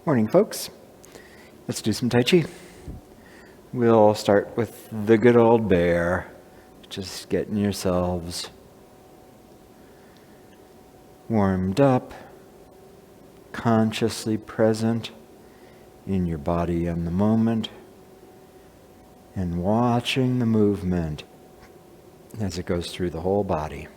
Morning, folks. Let's do some Tai Chi. We'll start with the good old bear. Just getting yourselves warmed up, consciously present in your body and the moment, and watching the movement as it goes through the whole body.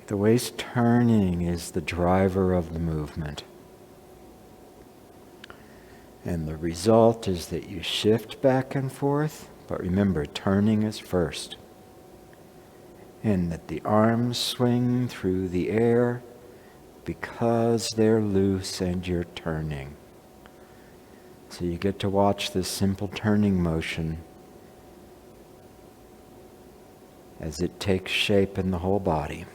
The waist turning is the driver of the movement. And the result is that you shift back and forth, but remember, turning is first. And that the arms swing through the air because they're loose and you're turning. So you get to watch this simple turning motion as it takes shape in the whole body.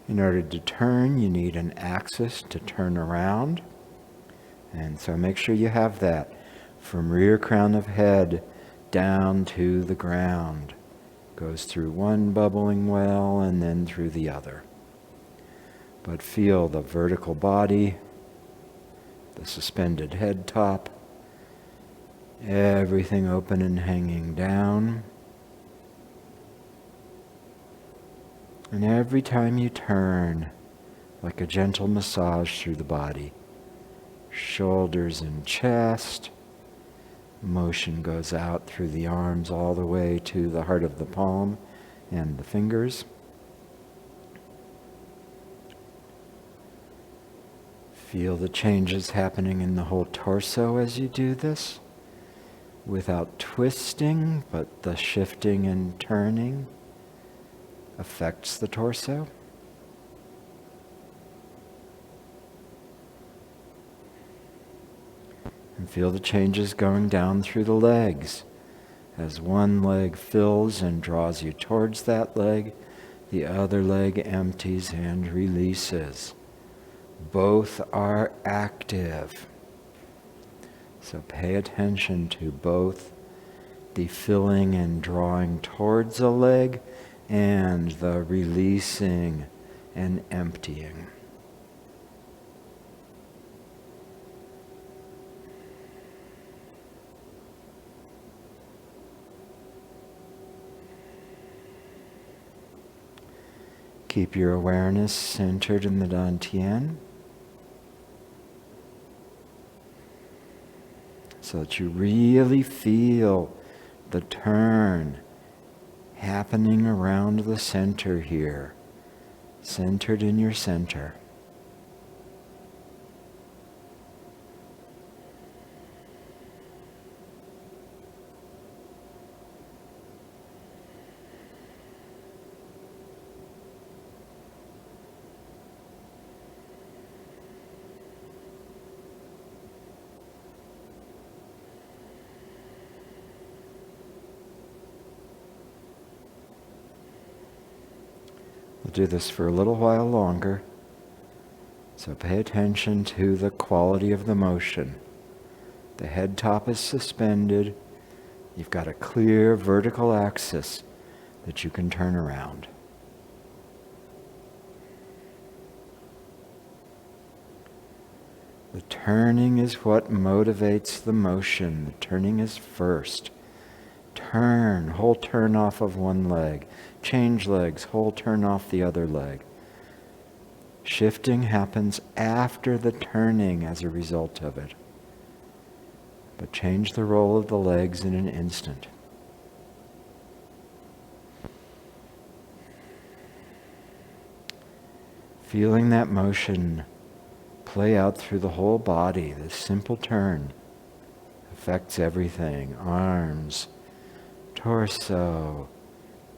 In order to turn, you need an axis to turn around. And so make sure you have that from rear crown of head down to the ground. Goes through one bubbling well and then through the other. But feel the vertical body, the suspended head top, everything open and hanging down. And every time you turn, like a gentle massage through the body, shoulders and chest, motion goes out through the arms all the way to the heart of the palm and the fingers. Feel the changes happening in the whole torso as you do this, without twisting, but the shifting and turning affects the torso. And feel the changes going down through the legs. As one leg fills and draws you towards that leg, the other leg empties and releases. Both are active. So pay attention to both the filling and drawing towards a leg and the releasing and emptying. Keep your awareness centered in the Dantian so that you really feel the turn happening around the center here, centered in your center. We'll do this for a little while longer. So pay attention to the quality of the motion. The head top is suspended. You've got a clear vertical axis that you can turn around. The turning is what motivates the motion. The turning is first. Turn, whole turn off of one leg. Change legs, whole turn off the other leg. Shifting happens after the turning as a result of it. But change the role of the legs in an instant. Feeling that motion play out through the whole body, this simple turn affects everything. Arms, torso,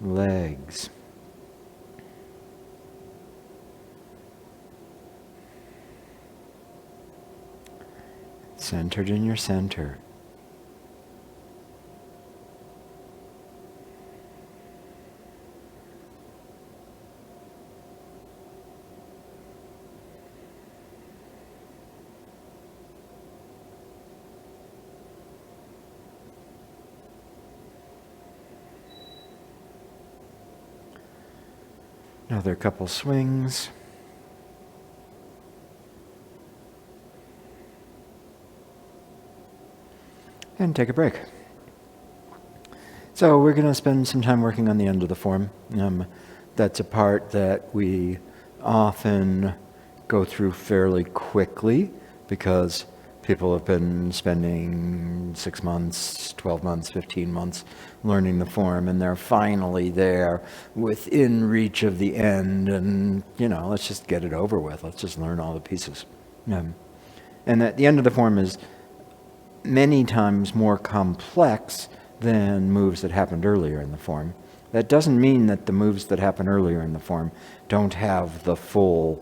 legs. Centered in your center. Another couple swings. And take a break. So we're going to spend some time working on the end of the form. That's a part that we often go through fairly quickly because people have been spending 6 months, 12 months, 15 months learning the form, and they're finally there within reach of the end, and, let's just get it over with. Let's just learn all the pieces. And at the end of the form is many times more complex than moves that happened earlier in the form. That doesn't mean that the moves that happen earlier in the form don't have the full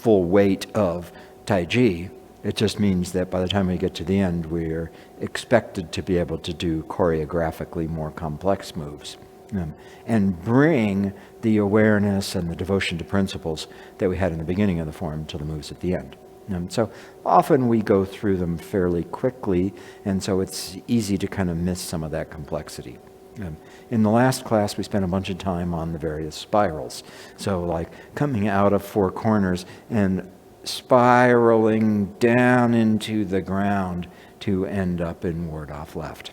weight of Tai Chi. It just means that by the time we get to the end, we're expected to be able to do choreographically more complex moves and bring the awareness and the devotion to principles that we had in the beginning of the form to the moves at the end. So often we go through them fairly quickly, and so it's easy to kind of miss some of that complexity. In the last class, we spent a bunch of time on the various spirals. So like coming out of four corners and spiraling down into the ground to end up in ward off left.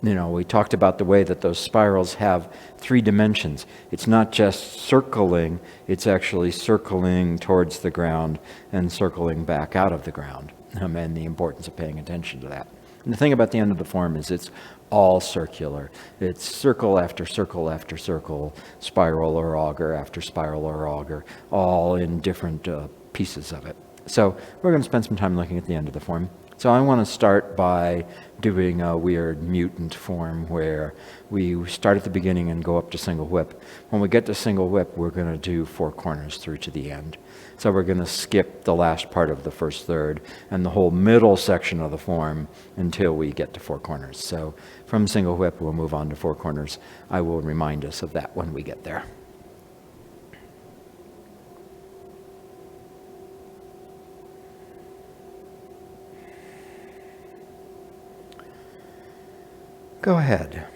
We talked about the way that those spirals have 3 dimensions. It's not just circling, it's actually circling towards the ground and circling back out of the ground, and the importance of paying attention to that. And the thing about the end of the form is it's all circular. It's circle after circle after circle, spiral or auger after spiral or auger, all in different pieces of it. So we're going to spend some time looking at the end of the form. So I want to start by doing a weird mutant form where we start at the beginning and go up to single whip. When we get to single whip, we're going to do 4 corners through to the end. So we're going to skip the last part of the first third and the whole middle section of the form until we get to 4 corners. So from single whip, we'll move on to 4 corners. I will remind us of that when we get there. Go ahead.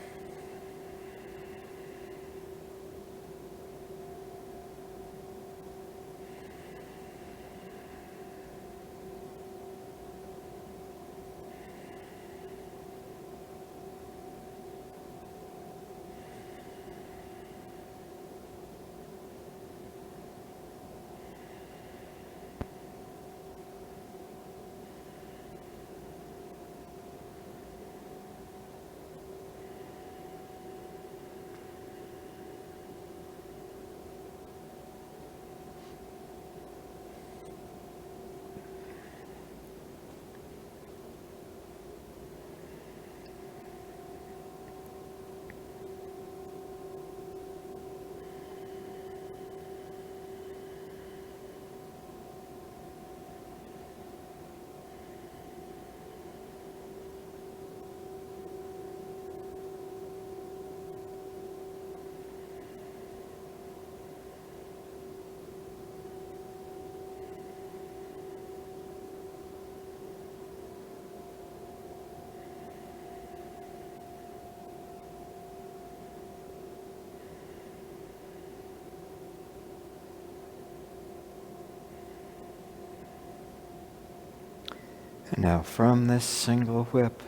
And now from this single whip,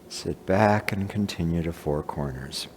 sit back and continue to 4 corners.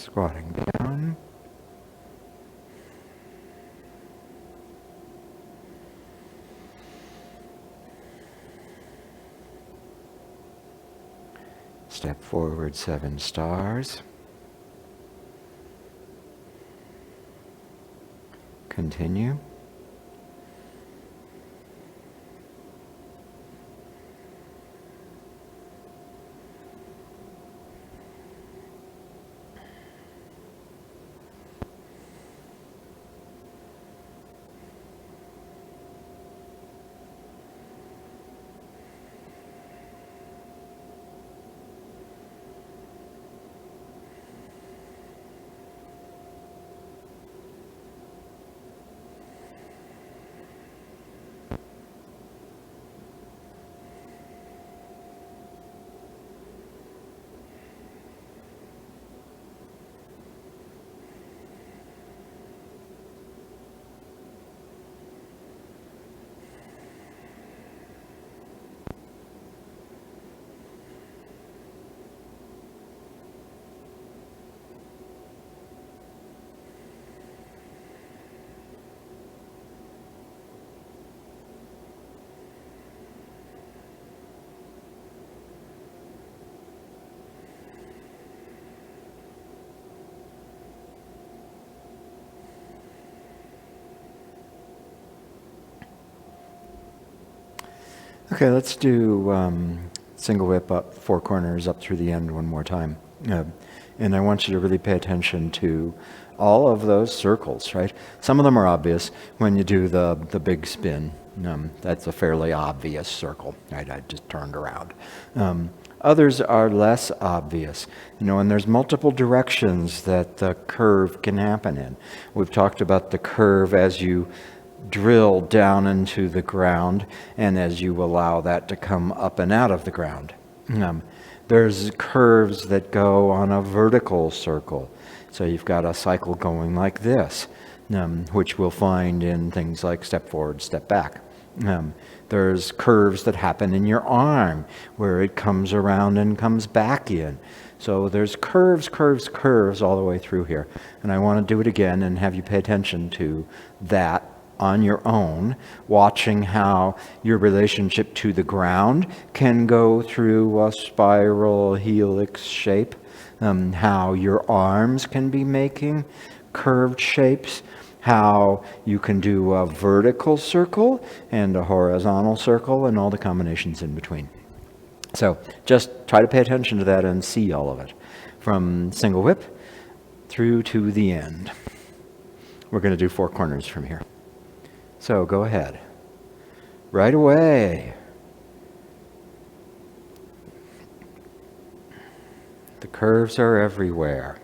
Squatting down. Step forward 7 stars. Continue. Okay, let's do single whip up 4 corners up through the end one more time. And I want you to really pay attention to all of those circles, right? Some of them are obvious when you do the big spin. That's a fairly obvious circle, right? I just turned around. Others are less obvious, and there's multiple directions that the curve can happen in. We've talked about the curve as you drill down into the ground and as you allow that to come up and out of the ground. There's curves that go on a vertical circle. So you've got a cycle going like this, which we'll find in things like step forward, step back. There's curves that happen in your arm where it comes around and comes back in. So there's curves all the way through here. And I want to do it again and have you pay attention to that on your own, watching how your relationship to the ground can go through a spiral helix shape, how your arms can be making curved shapes, how you can do a vertical circle and a horizontal circle and all the combinations in between. So just try to pay attention to that and see all of it from single whip through to the end. We're going to do 4 corners from here. So go ahead. Right away. The curves are everywhere.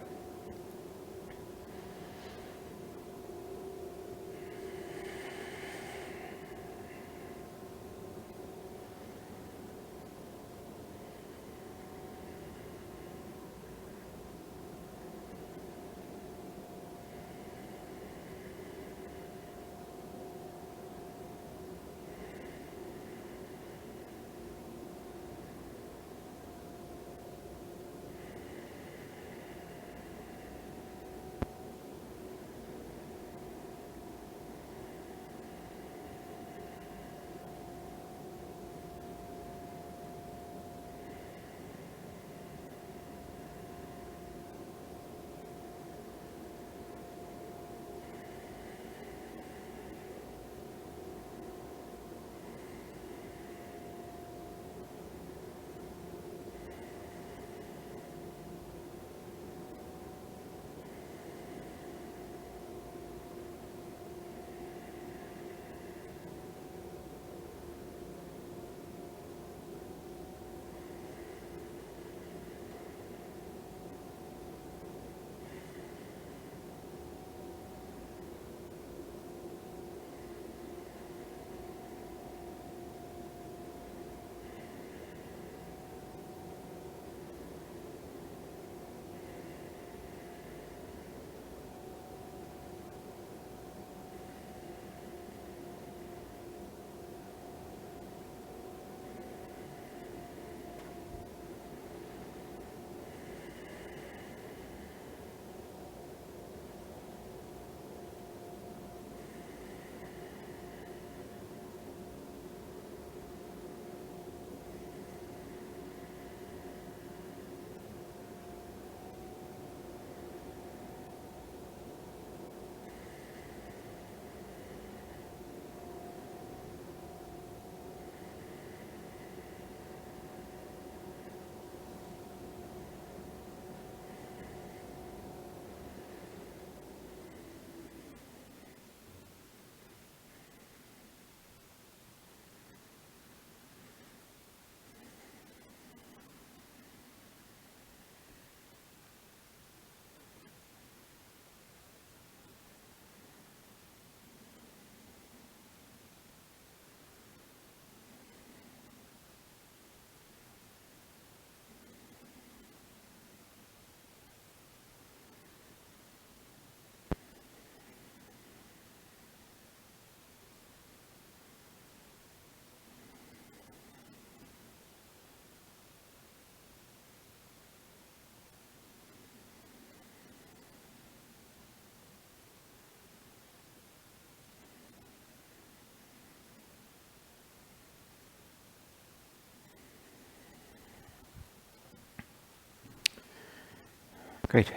Great.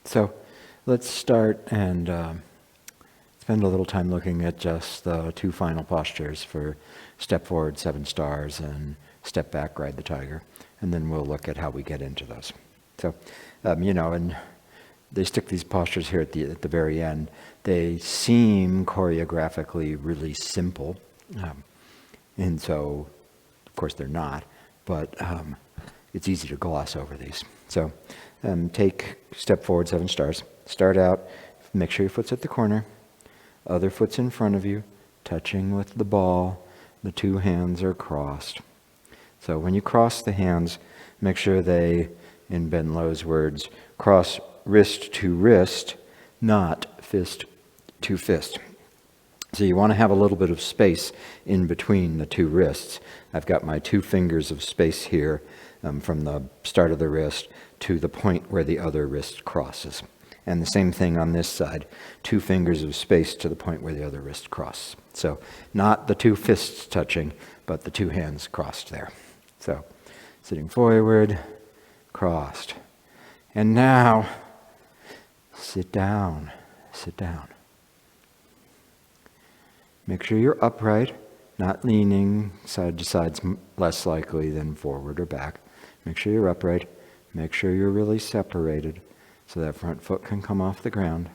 So let's start and spend a little time looking at just the two final postures for step forward, 7 stars, and step back, ride the tiger. And then we'll look at how we get into those. So, and they stick these postures here at the very end. They seem choreographically really simple. And so, of course, they're not. But it's easy to gloss over these. So take step forward, 7 stars. Start out, make sure your foot's at the corner. Other foot's in front of you, touching with the ball. The 2 hands are crossed. So when you cross the hands, make sure they, in Ben Lowe's words, cross wrist to wrist, not fist to fist. So you want to have a little bit of space in between the 2 wrists. I've got my 2 fingers of space here from the start of the wrist to the point where the other wrist crosses. And the same thing on this side, 2 fingers of space to the point where the other wrist crosses. So not the 2 fists touching, but the 2 hands crossed there. So sitting forward, crossed. And now, sit down, sit down. Make sure you're upright, not leaning side to side's less likely than forward or back. Make sure you're upright. Make sure you're really separated so that front foot can come off the ground.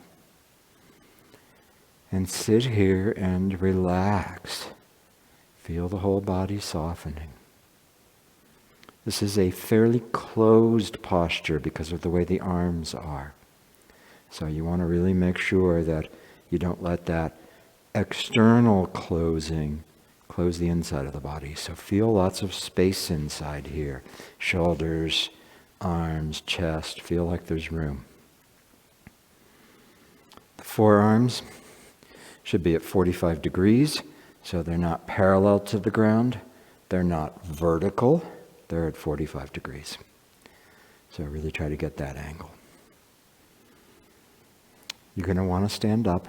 And sit here and relax. Feel the whole body softening. This is a fairly closed posture because of the way the arms are. So you want to really make sure that you don't let that external closing close the inside of the body. So feel lots of space inside here. Shoulders, arms, chest. Feel like there's room. The forearms should be at 45 degrees. So they're not parallel to the ground. They're not vertical. They're at 45 degrees. So really try to get that angle. You're going to want to stand up.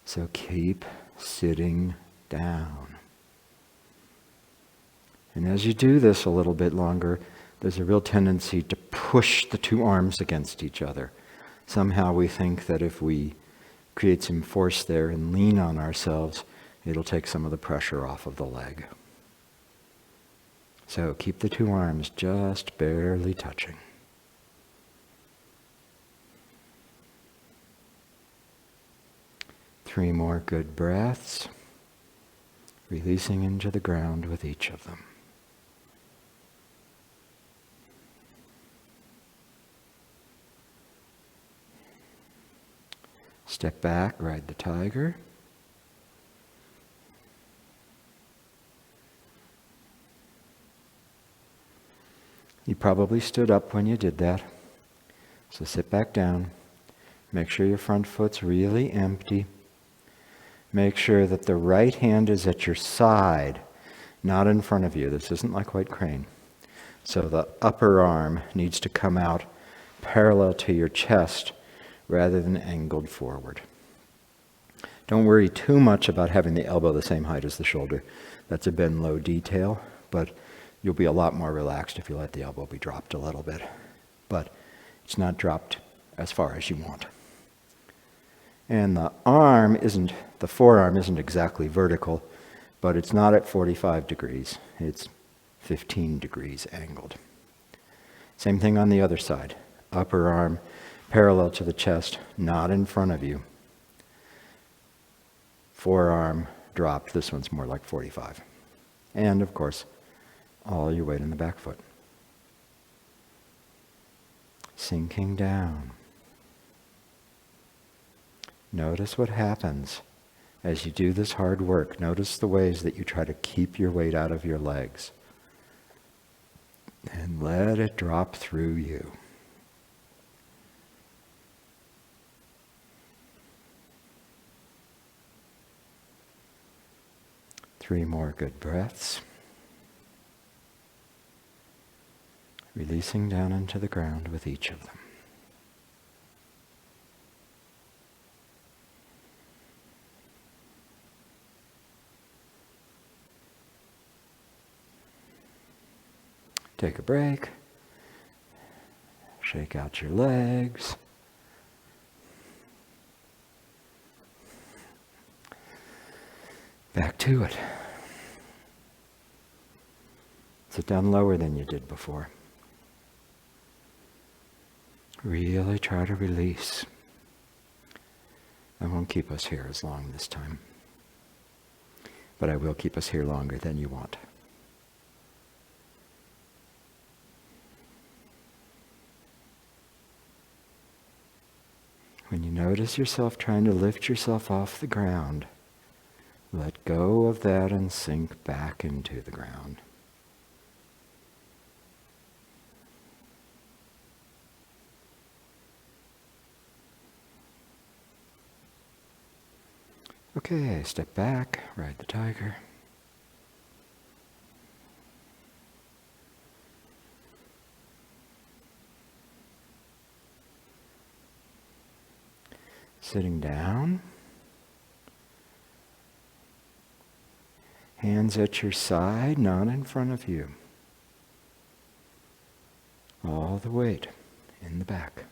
So keep sitting down. And as you do this a little bit longer, there's a real tendency to push the 2 arms against each other. Somehow we think that if we create some force there and lean on ourselves, it'll take some of the pressure off of the leg. So keep the 2 arms just barely touching. Three more good breaths, releasing into the ground with each of them. Step back, ride the tiger. You probably stood up when you did that. So sit back down. Make sure your front foot's really empty. Make sure that the right hand is at your side, not in front of you. This isn't like white crane. So the upper arm needs to come out parallel to your chest rather than angled forward. Don't worry too much about having the elbow the same height as the shoulder. That's a Ben Lowe detail, but you'll be a lot more relaxed if you let the elbow be dropped a little bit. But it's not dropped as far as you want. And the forearm isn't exactly vertical, but it's not at 45 degrees. It's 15 degrees angled. Same thing on the other side. Upper arm parallel to the chest, not in front of you. Forearm dropped. This one's more like 45. And of course, all your weight in the back foot. Sinking down. Notice what happens as you do this hard work. Notice the ways that you try to keep your weight out of your legs. And let it drop through you. Three more good breaths. Releasing down into the ground with each of them. Take a break. Shake out your legs. Back to it. Sit down lower than you did before. Really try to release. I won't keep us here as long this time, but I will keep us here longer than you want. When you notice yourself trying to lift yourself off the ground, let go of that and sink back into the ground. Okay, step back, ride the tiger. Sitting down. Hands at your side, not in front of you. All the weight in the back.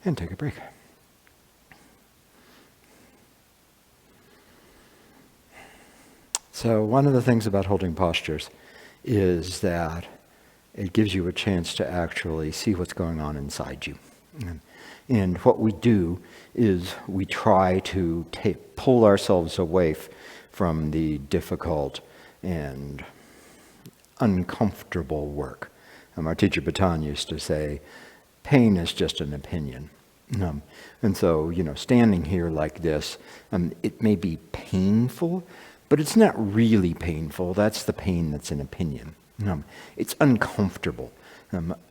And take a break. So one of the things about holding postures is that it gives you a chance to actually see what's going on inside you. And what we do is we try to pull ourselves away from the difficult and uncomfortable work. Our teacher Bhutan used to say, pain is just an opinion. And so, standing here like this, it may be painful, but it's not really painful. That's the pain that's an opinion. It's uncomfortable.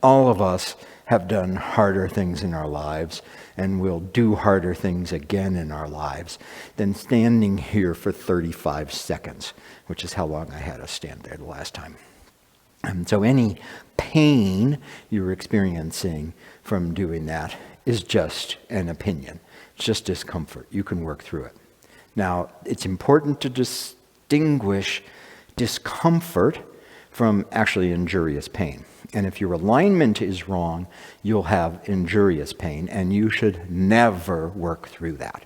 All of us have done harder things in our lives, and will do harder things again in our lives than standing here for 35 seconds, which is how long I had us stand there the last time. So any pain you're experiencing from doing that is just an opinion. It's just discomfort. You can work through it. Now, it's important to distinguish discomfort from actually injurious pain. And if your alignment is wrong, you'll have injurious pain, and you should never work through that.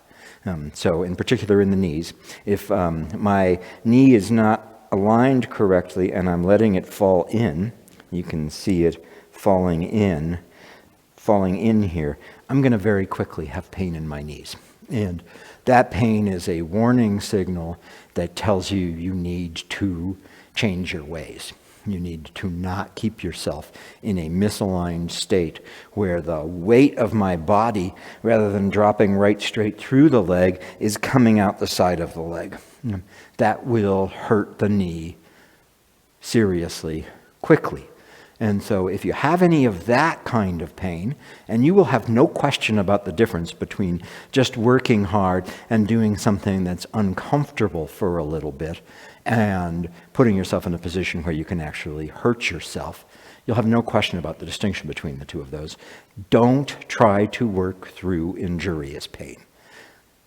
So in particular in the knees, if my knee is not aligned correctly and I'm letting it fall in, you can see it falling in here, I'm going to very quickly have pain in my knees. And that pain is a warning signal that tells you you need to change your ways. You need to not keep yourself in a misaligned state where the weight of my body, rather than dropping right straight through the leg, is coming out the side of the leg. That will hurt the knee seriously, quickly. And so if you have any of that kind of pain, and you will have no question about the difference between just working hard and doing something that's uncomfortable for a little bit, and putting yourself in a position where you can actually hurt yourself, you'll have no question about the distinction between the two of those. Don't try to work through injurious pain.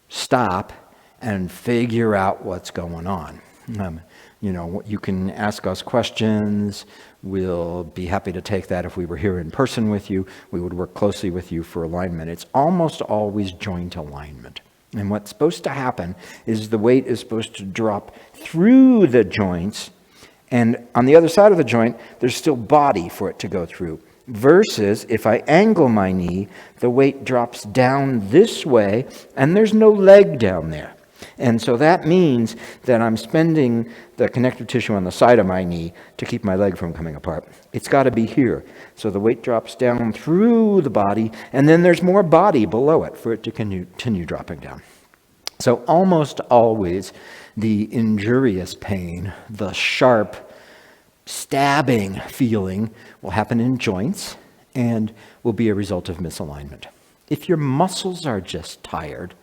Stop and figure out what's going on. You can ask us questions. We'll be happy to take that if we were here in person with you. We would work closely with you for alignment. It's almost always joint alignment. And what's supposed to happen is the weight is supposed to drop through the joints, and on the other side of the joint, there's still body for it to go through. Versus, if I angle my knee, the weight drops down this way, and there's no leg down there. And so that means that I'm spending the connective tissue on the side of my knee to keep my leg from coming apart. It's got to be here. So the weight drops down through the body, and then there's more body below it for it to continue dropping down. So almost always the injurious pain, the sharp stabbing feeling, will happen in joints and will be a result of misalignment. If your muscles are just tired,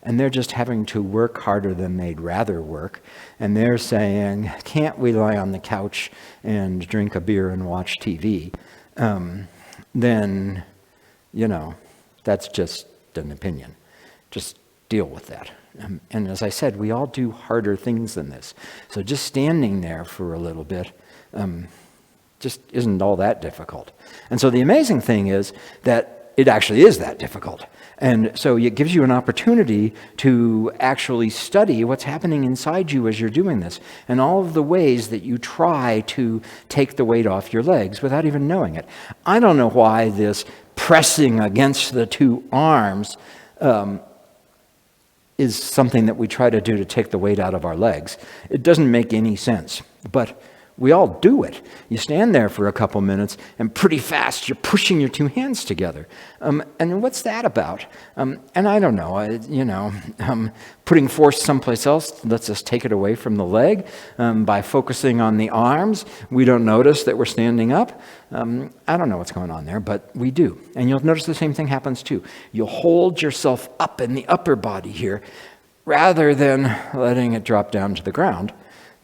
and they're just having to work harder than they'd rather work, and they're saying, can't we lie on the couch and drink a beer and watch TV? Then, that's just an opinion. Just deal with that. And as I said, we all do harder things than this. So just standing there for a little bit just isn't all that difficult. And so the amazing thing is that it actually is that difficult. And so it gives you an opportunity to actually study what's happening inside you as you're doing this, and all of the ways that you try to take the weight off your legs without even knowing it. I don't know why this pressing against the two arms is something that we try to do to take the weight out of our legs. It doesn't make any sense, but we all do it. You stand there for a couple minutes, and pretty fast you're pushing your two hands together. And what's that about? And I don't know. Putting force someplace else lets us take it away from the leg. By focusing on the arms, we don't notice that we're standing up. I don't know what's going on there, but we do. And you'll notice the same thing happens too. You'll hold yourself up in the upper body here, rather than letting it drop down to the ground.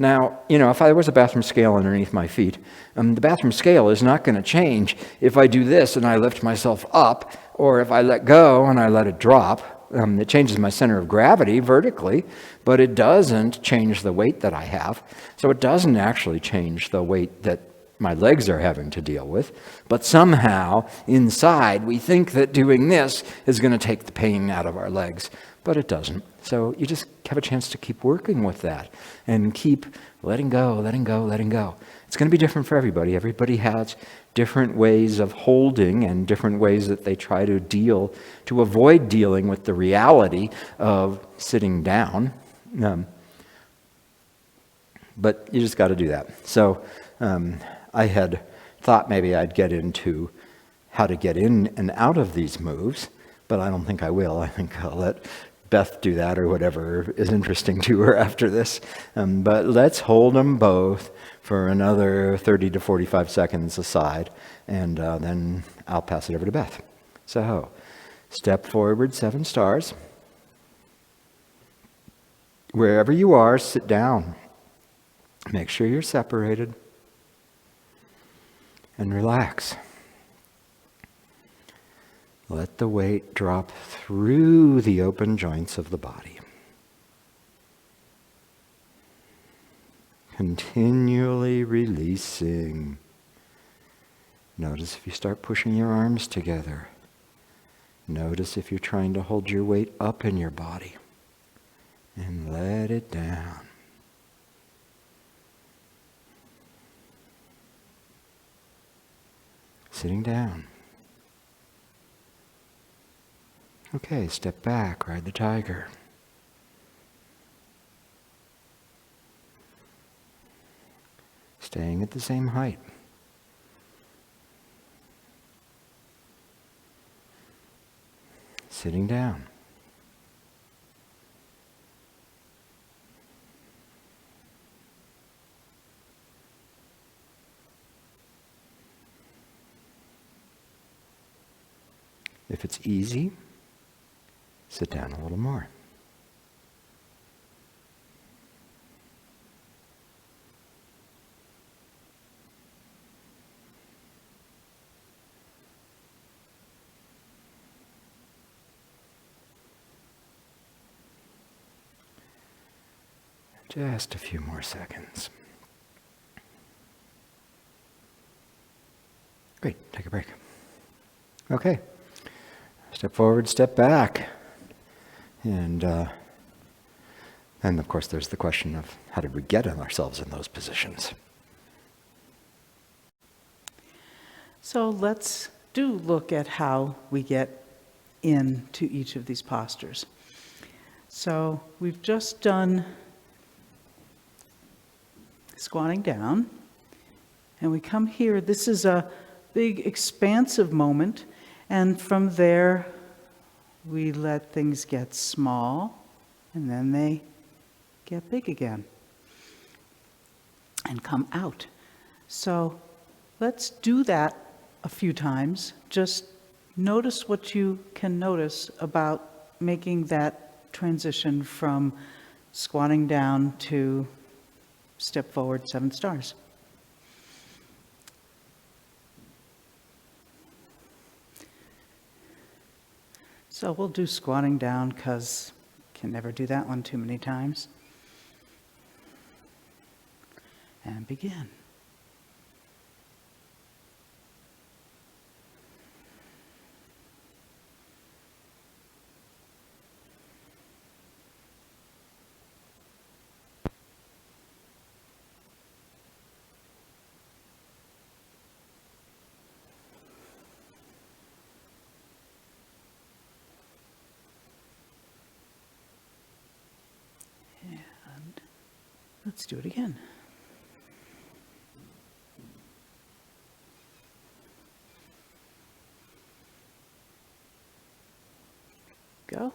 Now, if there was a bathroom scale underneath my feet, the bathroom scale is not going to change if I do this and I lift myself up, or if I let go and I let it drop. It changes my center of gravity vertically, but it doesn't change the weight that I have. So it doesn't actually change the weight that my legs are having to deal with. But somehow, inside, we think that doing this is going to take the pain out of our legs. But it doesn't. So you just have a chance to keep working with that and keep letting go, letting go, letting go. It's going to be different for everybody. Everybody has different ways of holding and different ways that they try to avoid dealing with the reality of sitting down. But you just got to do that. So I had thought maybe I'd get into how to get in and out of these moves, but I don't think I will. I think I'll let Beth do that or whatever is interesting to her after this. But let's hold them both for another 30 to 45 seconds aside, and then I'll pass it over to Beth. So, step forward 7 stars. Wherever you are, sit down. Make sure you're separated. And relax. Let the weight drop through the open joints of the body. Continually releasing. Notice if you start pushing your arms together. Notice if you're trying to hold your weight up in your body. And let it down. Sitting down. Okay, step back, ride the tiger. Staying at the same height. Sitting down. If it's easy, sit down a little more. Just a few more seconds. Great, take a break. Okay, step forward, step back. And of course there's the question of how did we get ourselves in those positions? So let's look at how we get into each of these postures. So we've just done squatting down, and we come here. This is a big expansive moment, and from there we let things get small, and then they get big again and come out. So let's do that a few times. Just notice what you can notice about making that transition from squatting down to step forward 7 stars. So we'll do squatting down because can never do that one too many times. And begin. And let's do it again. Go.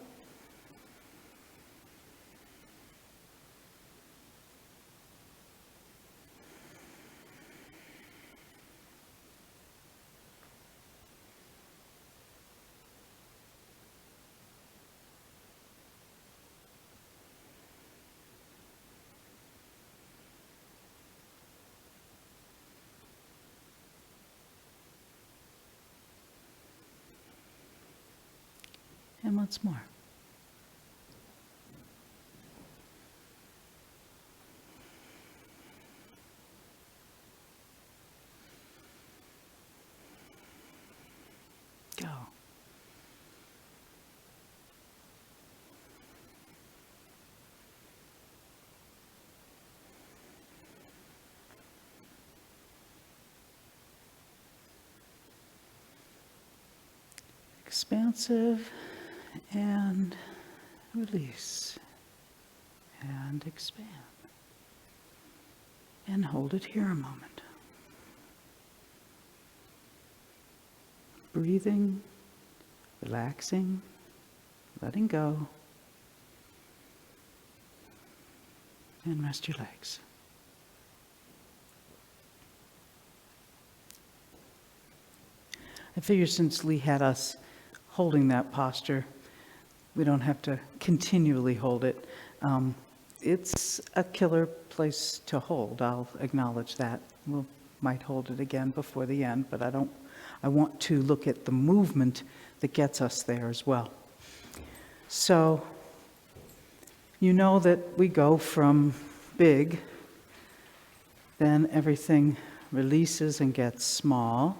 And once more. Go. Expansive and release and expand. And hold it here a moment. Breathing, relaxing, letting go, and rest your legs. I figure since Lee had us holding that posture, we don't have to continually hold it. It's a killer place to hold, I'll acknowledge that. We might hold it again before the end, but I want to look at the movement that gets us there as well. So, you know that we go from big, then everything releases and gets small,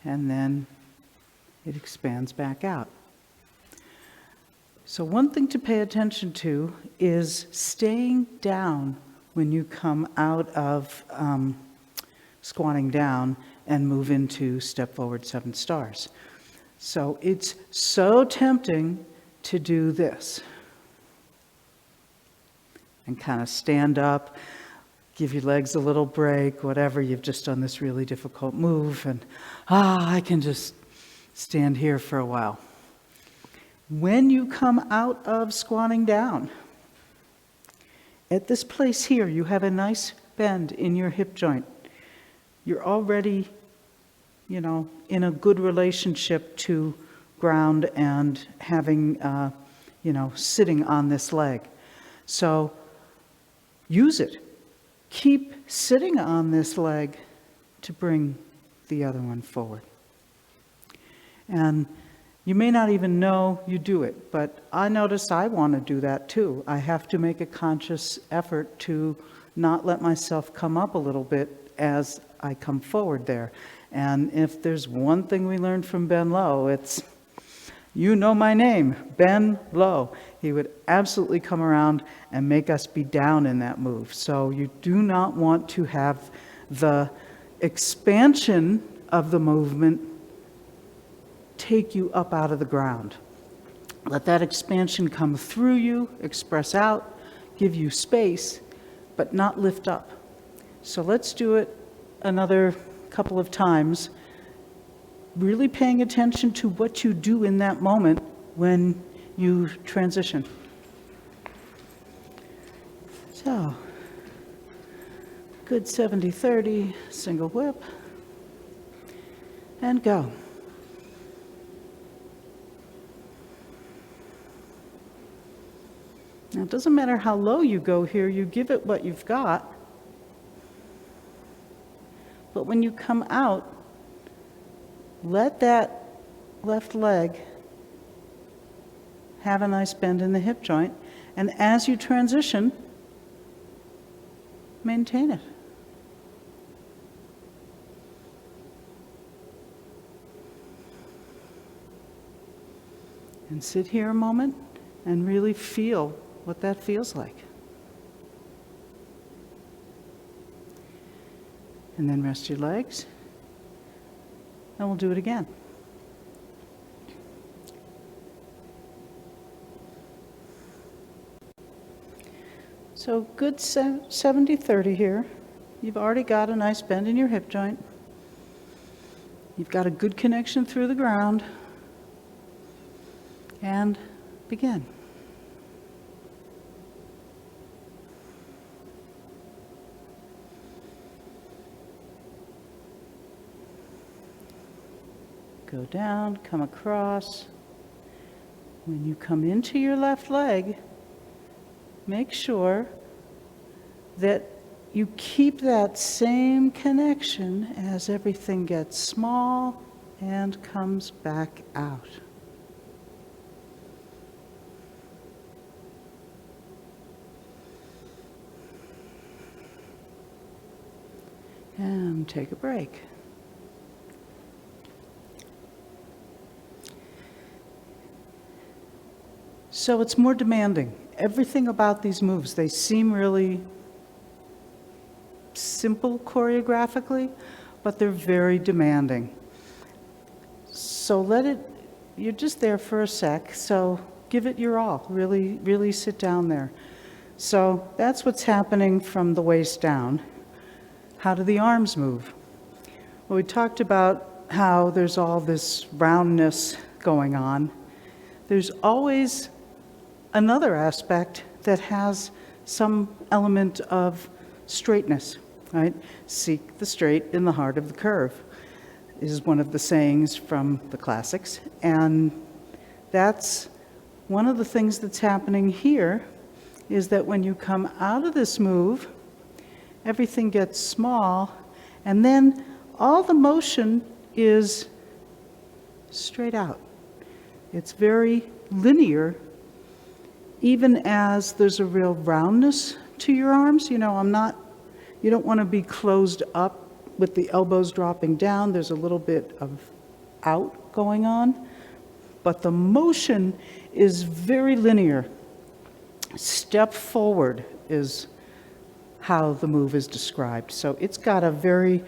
and then it expands back out. So one thing to pay attention to is staying down when you come out of squatting down and move into step forward 7 stars. So it's so tempting to do this and kind of stand up, give your legs a little break, whatever, you've just done this really difficult move, and I can just stand here for a while. When you come out of squatting down, at this place here, you have a nice bend in your hip joint. You're already, in a good relationship to ground and having, sitting on this leg. So use it. Keep sitting on this leg to bring the other one forward. And you may not even know you do it, but I notice I want to do that too. I have to make a conscious effort to not let myself come up a little bit as I come forward there. And if there's one thing we learned from Ben Lowe, it's, you know my name, Ben Lowe. He would absolutely come around and make us be down in that move. So you do not want to have the expansion of the movement take you up out of the ground. Let that expansion come through you, express out, give you space, but not lift up. So let's do it another couple of times, really paying attention to what you do in that moment when you transition. So, good 70-30, single whip, and go. Now, it doesn't matter how low you go here, you give it what you've got. But when you come out, let that left leg have a nice bend in the hip joint, and as you transition, maintain it. And sit here a moment and really feel what that feels like. And then rest your legs, and we'll do it again. So good 70-30 here. You've already got a nice bend in your hip joint. You've got a good connection through the ground. And begin. Go down, come across. When you come into your left leg, make sure that you keep that same connection as everything gets small and comes back out. And take a break. So it's more demanding. Everything about these moves, they seem really simple choreographically, but they're very demanding. So you're just there for a sec, so give it your all. Really, really sit down there. So that's what's happening from the waist down. How do the arms move? Well, we talked about how there's all this roundness going on. There's always another aspect that has some element of straightness, right? Seek the straight in the heart of the curve is one of the sayings from the classics. And that's one of the things that's happening here is that when you come out of this move, everything gets small, and then all the motion is straight out. It's very linear, even as there's a real roundness to your arms. You don't want to be closed up with the elbows dropping down. There's a little bit of out going on, but the motion is very linear. Step forward is how the move is described. So it's got a very,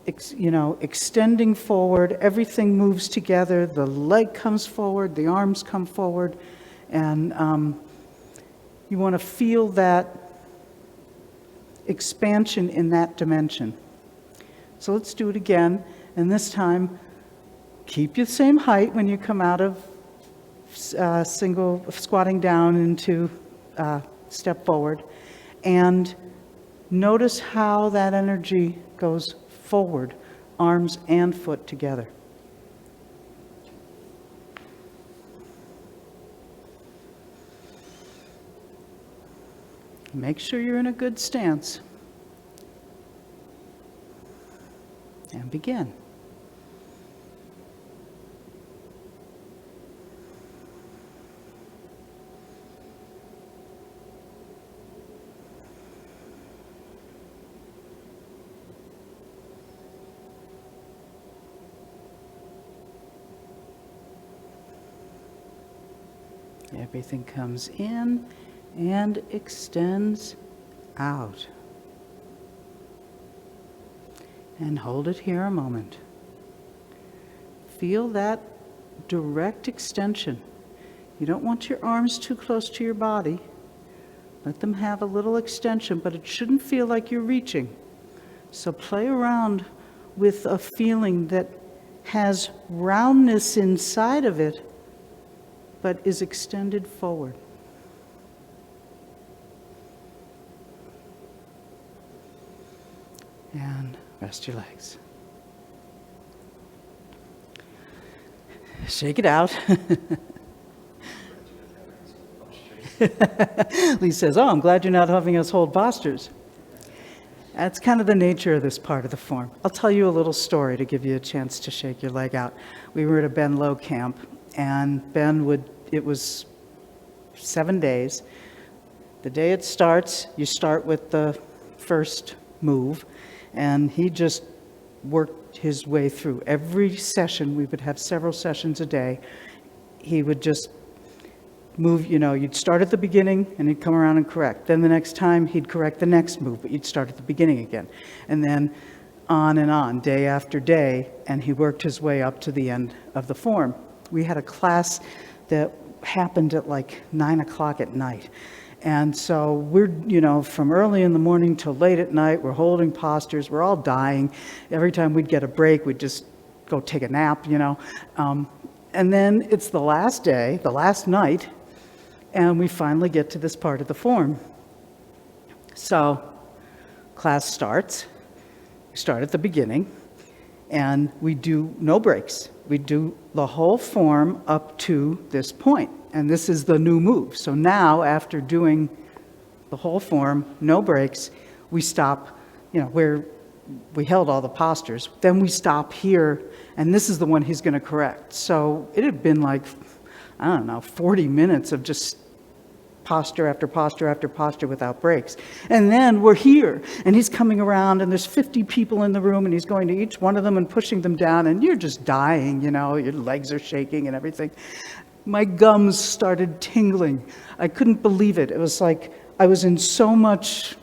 extending forward, everything moves together, the leg comes forward, the arms come forward, and you want to feel that expansion in that dimension. So let's do it again, and this time, keep your same height when you come out of squatting down into step forward, and notice how that energy goes forward, arms and foot together. Make sure you're in a good stance. And begin. Everything comes in and extends out. And hold it here a moment. Feel that direct extension. You don't want your arms too close to your body. Let them have a little extension, but it shouldn't feel like you're reaching. So play around with a feeling that has roundness inside of it, but is extended forward. And rest your legs. Shake it out. Lee says, oh, I'm glad you're not having us hold postures. That's kind of the nature of this part of the form. I'll tell you a little story to give you a chance to shake your leg out. We were at a Ben Low camp, and it was 7 days. The day it starts, you start with the first move, and he just worked his way through. Every session, we would have several sessions a day, he would just move, you'd start at the beginning and he'd come around and correct. Then the next time he'd correct the next move, but you'd start at the beginning again. And then on, day after day, and he worked his way up to the end of the form. We had a class that happened at like 9 o'clock at night. And so we're, from early in the morning till late at night, we're holding postures, we're all dying. Every time we'd get a break, we'd just go take a nap, and then it's the last day, the last night, and we finally get to this part of the form. So class starts. We start at the beginning, and we do no breaks. We do the whole form up to this point, and this is the new move. So now, after doing the whole form, no breaks, we stop, where we held all the postures. Then we stop here, and this is the one he's going to correct. So it had been like, 40 minutes of just posture after posture after posture without breaks. And then we're here, and he's coming around, and there's 50 people in the room, and he's going to each one of them and pushing them down, and you're just dying, your legs are shaking and everything. My gums started tingling. I couldn't believe it. It was like I was in so much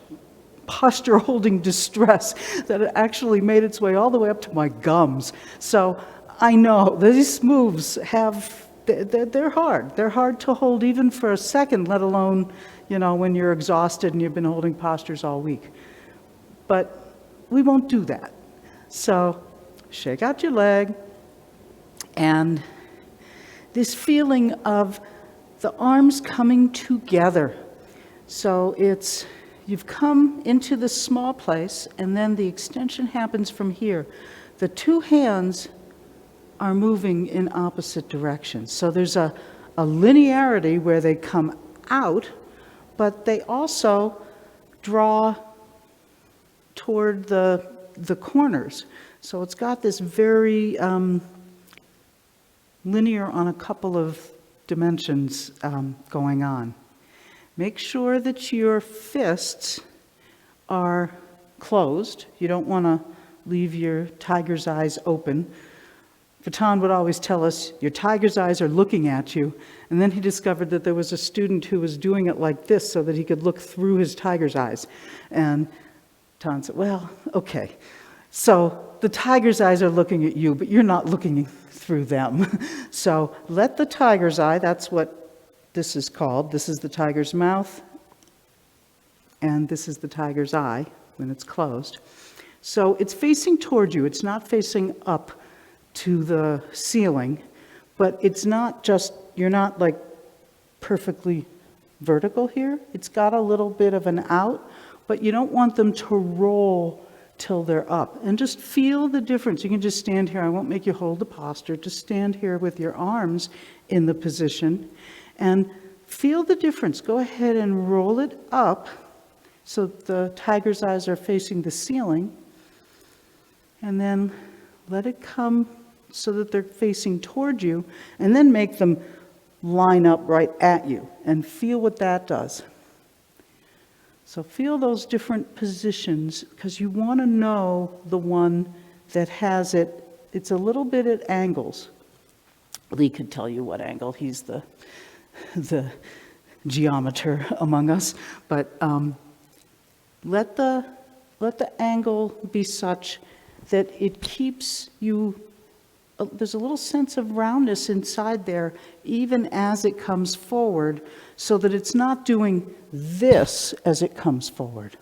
posture holding distress that it actually made its way all the way up to my gums. So I know these moves they're hard. They're hard to hold even for a second, let alone, when you're exhausted and you've been holding postures all week. But we won't do that. So shake out your leg, and this feeling of the arms coming together. So you've come into this small place, and then the extension happens from here. The two hands are moving in opposite directions. So there's a linearity where they come out, but they also draw toward the corners. So it's got this very linear on a couple of dimensions going on. Make sure that your fists are closed. You don't want to leave your tiger's eyes open. Vatan would always tell us, your tiger's eyes are looking at you. And then he discovered that there was a student who was doing it like this so that he could look through his tiger's eyes. And Vatan said, well, okay. So the tiger's eyes are looking at you, but you're not looking through them. So let the tiger's eye, that's what this is called. This is the tiger's mouth, and this is the tiger's eye when it's closed. So it's facing toward you. It's not facing up to the ceiling, but it's not just, you're not like perfectly vertical here. It's got a little bit of an out, but you don't want them to roll till they're up. And just feel the difference. You can just stand here. I won't make you hold the posture. Just stand here with your arms in the position and feel the difference. Go ahead and roll it up so the tiger's eyes are facing the ceiling, and then let it come so that they're facing toward you, and then make them line up right at you, and feel what that does. So feel those different positions, because you want to know the one that has it. It's a little bit at angles. Lee could tell you what angle. He's the geometer among us, but let the angle be such that it keeps you. There's a little sense of roundness inside there, even as it comes forward, so that it's not doing this as it comes forward.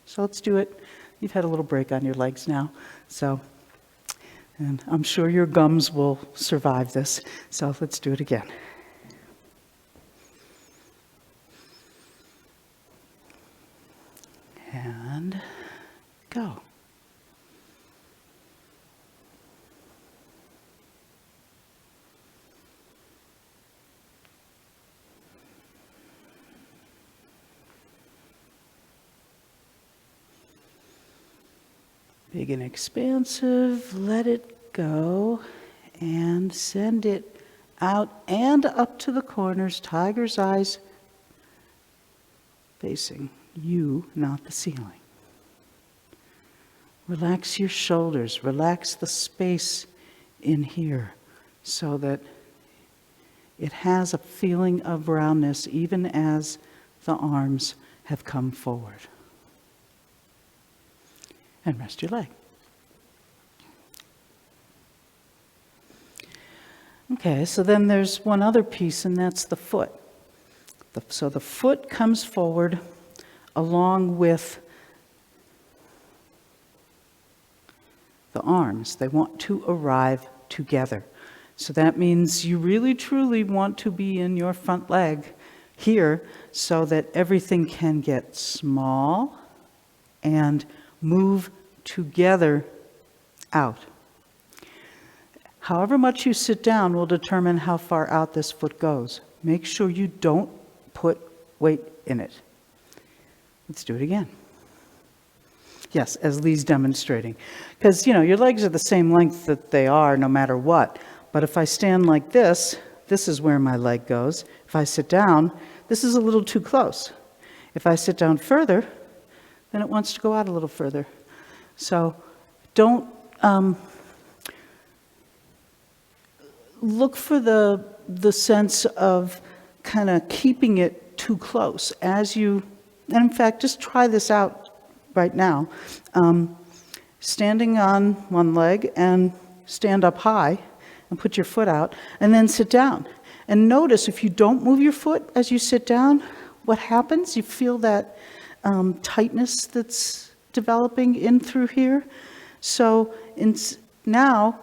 So let's do it. You've had a little break on your legs now, and I'm sure your gums will survive this. So let's do it again. And go. Big and expansive, let it go, and send it out and up to the corners, tiger's eyes facing you, not the ceiling. Relax your shoulders, relax the space in here so that it has a feeling of roundness even as the arms have come forward. And rest your leg. Okay, so then there's one other piece, and that's the foot. So the foot comes forward along with the arms. They want to arrive together. So that means you really truly want to be in your front leg here so that everything can get small and move together out. However much you sit down will determine how far out this foot goes. Make sure you don't put weight in it. Let's do it again. Yes, as Lee's demonstrating. Because, your legs are the same length that they are no matter what. But if I stand like this, this is where my leg goes. If I sit down, this is a little too close. If I sit down further, then it wants to go out a little further. So don't look for the sense of kind of keeping it too close as you, and in fact, just try this out right now. Standing on one leg and stand up high and put your foot out and then sit down. And notice if you don't move your foot as you sit down, what happens? You feel that tightness that's developing in through here. So now,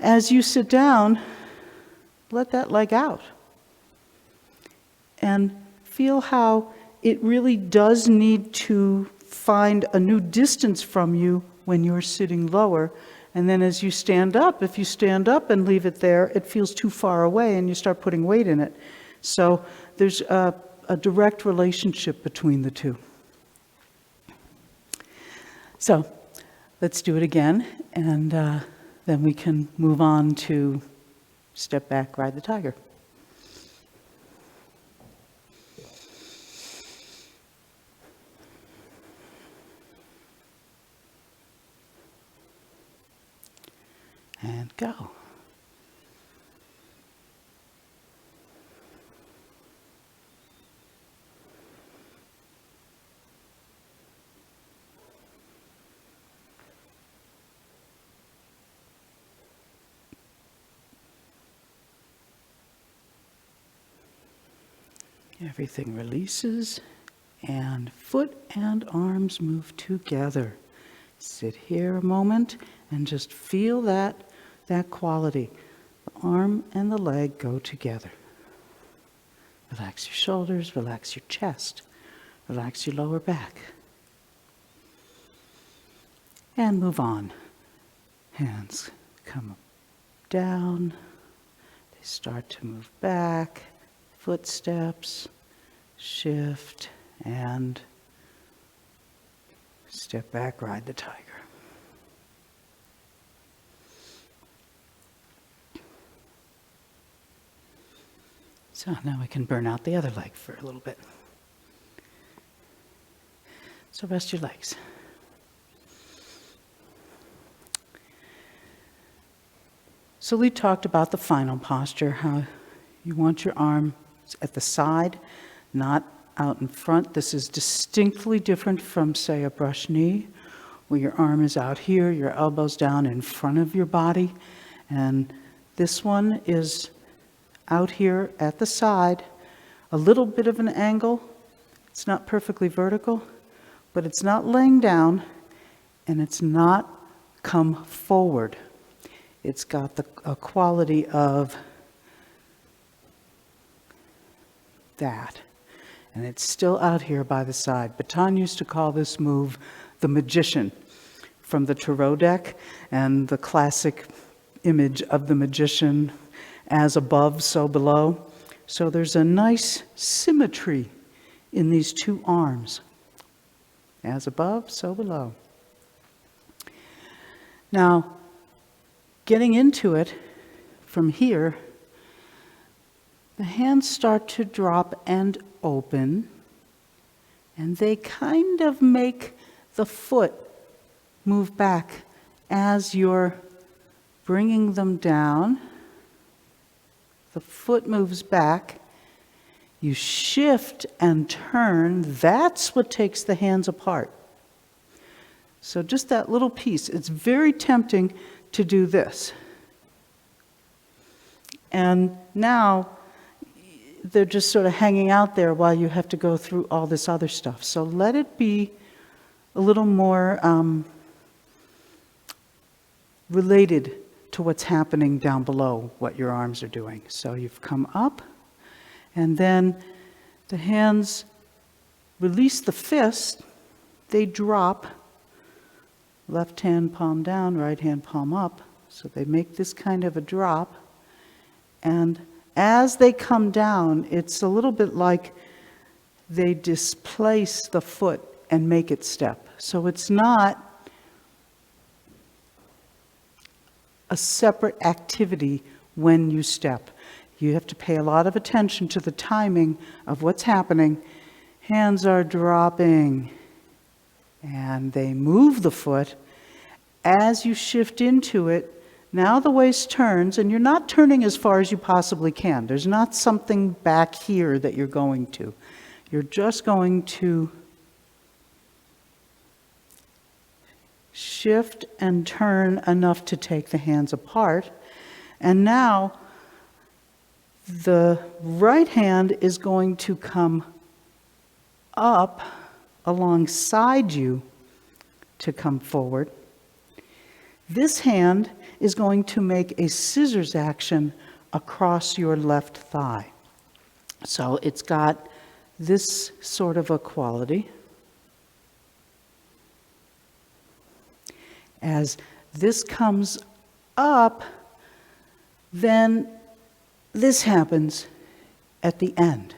as you sit down, let that leg out. And feel how it really does need to find a new distance from you when you're sitting lower. And then as you stand up, if you stand up and leave it there, it feels too far away and you start putting weight in it. So there's a direct relationship between the two. So let's do it again, and then we can move on to step back, ride the tiger. And go. Everything releases, and foot and arms move together. Sit here a moment and just feel that quality. The arm and the leg go together. Relax your shoulders, relax your chest, relax your lower back. And move on. Hands come down. They start to move back. Footsteps, shift, and step back, ride the tiger. So now we can burn out the other leg for a little bit. So rest your legs. So we talked about the final posture, how you want your arm at the side, not out in front. This is distinctly different from, say, a brush knee, where your arm is out here, your elbow's down in front of your body. And this one is out here at the side, a little bit of an angle. It's not perfectly vertical, but it's not laying down, and it's not come forward. It's got a quality of that. And it's still out here by the side. Baton used to call this move the magician from the tarot deck, and the classic image of the magician as above, so below. So there's a nice symmetry in these two arms. As above, so below. Now, getting into it from here, the hands start to drop and open, and they kind of make the foot move back as you're bringing them down. The foot moves back. You shift and turn. That's what takes the hands apart. So just that little piece. It's very tempting to do this. And now they're just sort of hanging out there while you have to go through all this other stuff. So let it be a little more related to what's happening down below, what your arms are doing. So you've come up, and then the hands release the fist, they drop, left hand palm down, right hand palm up. So they make this kind of a drop. And as they come down, it's a little bit like they displace the foot and make it step. So it's not a separate activity when you step. You have to pay a lot of attention to the timing of what's happening. Hands are dropping, and they move the foot. As you shift into it, now the waist turns, and you're not turning as far as you possibly can. There's not something back here that you're going to. You're just going to shift and turn enough to take the hands apart. And now the right hand is going to come up alongside you to come forward. This hand is going to make a scissors action across your left thigh. So it's got this sort of a quality. As this comes up, then this happens at the end.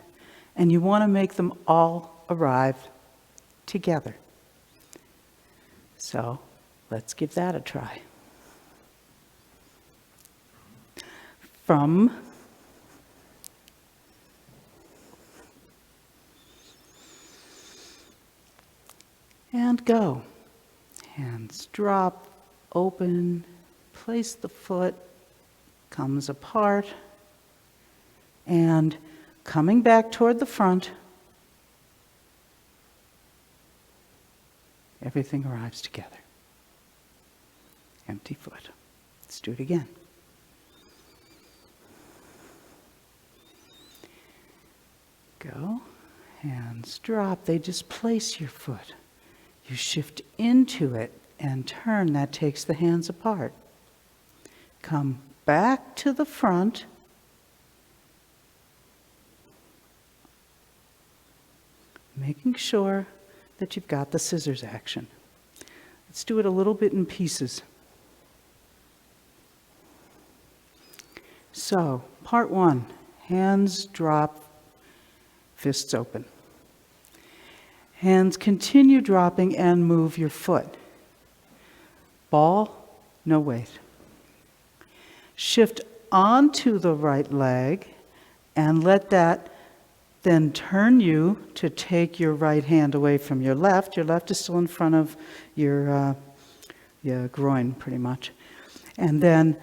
And you want to make them all arrive together. So let's give that a try. From and go. Hands drop, open, place the foot, comes apart, and coming back toward the front, everything arrives together. Empty foot. Let's do it again. Go, hands drop, they displace your foot. You shift into it and turn, that takes the hands apart. Come back to the front. Making sure that you've got the scissors action. Let's do it a little bit in pieces. So, part one, hands drop, fists open. Hands continue dropping and move your foot. Ball, no weight. Shift onto the right leg and let that then turn you to take your right hand away from your left. Your left is still in front of your groin, pretty much. And then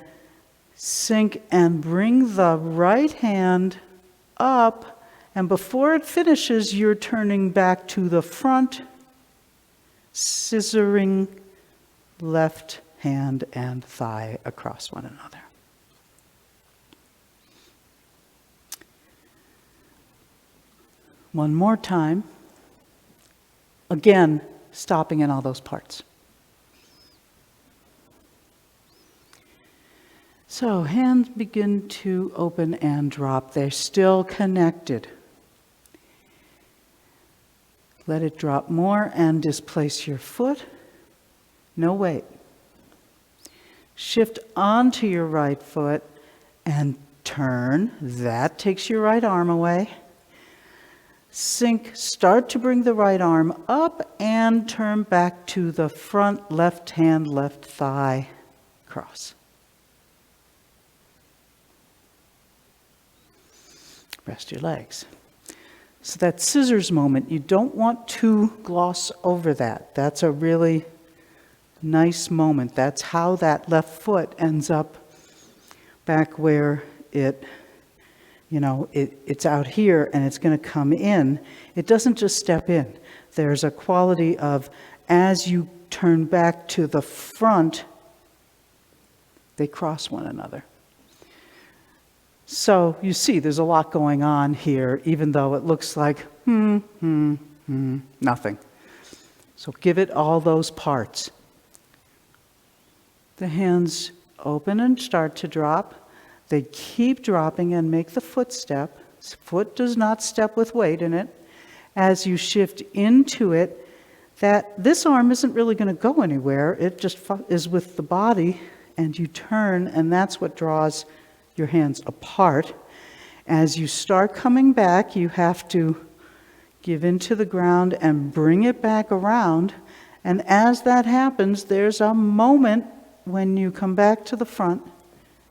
sink and bring the right hand up. And before it finishes, you're turning back to the front, scissoring left hand and thigh across one another. One more time. Again, stopping in all those parts. So hands begin to open and drop. They're still connected. Let it drop more and displace your foot. No weight. Shift onto your right foot and turn. That takes your right arm away. Sink, start to bring the right arm up and turn back to the front, left hand, left thigh. across. Rest your legs. So that scissors moment, you don't want to gloss over that. That's a really nice moment. That's how that left foot ends up back where it's out here and it's going to come in. It doesn't just step in. There's a quality of, as you turn back to the front, they cross one another. So you see there's a lot going on here, even though it looks like, nothing. So give it all those parts. The hands open and start to drop. They keep dropping and make the foot step. Foot does not step with weight in it. As you shift into it, this arm isn't really going to go anywhere. It just is with the body, and you turn, and that's what draws your hands apart. As you start coming back, you have to give into the ground and bring it back around. And as that happens, there's a moment when you come back to the front,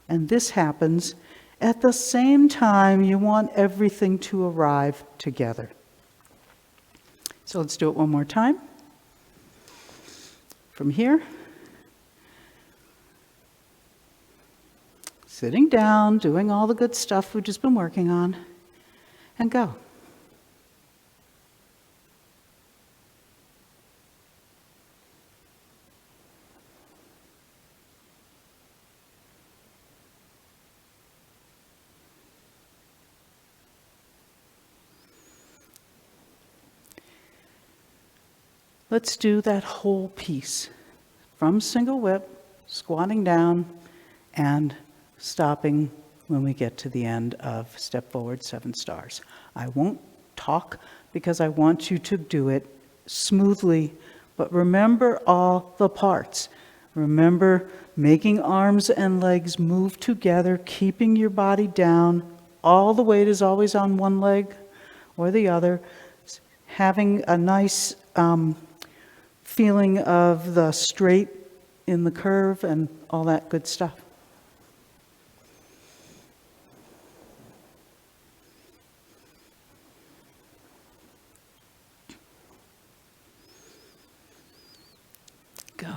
and this happens. At the same time, you want everything to arrive together. So let's do it one more time. From here, sitting down, doing all the good stuff we've just been working on, and go. Let's do that whole piece from single whip, squatting down, and stopping when we get to the end of step forward 7 stars. I won't talk because I want you to do it smoothly, but remember all the parts. Remember making arms and legs move together, keeping your body down. All the weight is always on one leg or the other. Having a nice feeling of the straight in the curve and all that good stuff. Go.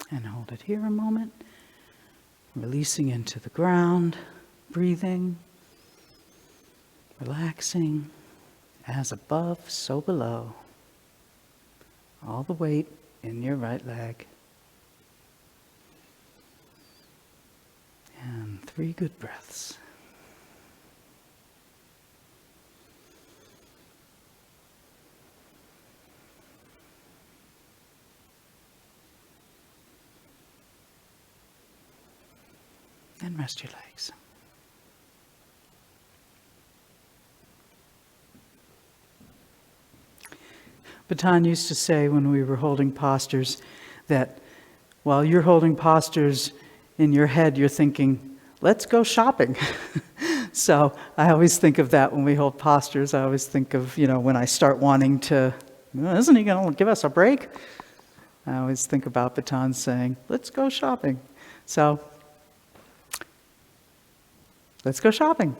And hold it here a moment, releasing into the ground, breathing, relaxing, as above, so below. All the weight in your right leg. And 3 good breaths. And rest your legs. Baton used to say when we were holding postures that while you're holding postures in your head, you're thinking, let's go shopping. So I always think of that when we hold postures. I always think of, when I start wanting to, isn't he going to give us a break? I always think about Baton saying, let's go shopping. So let's go shopping.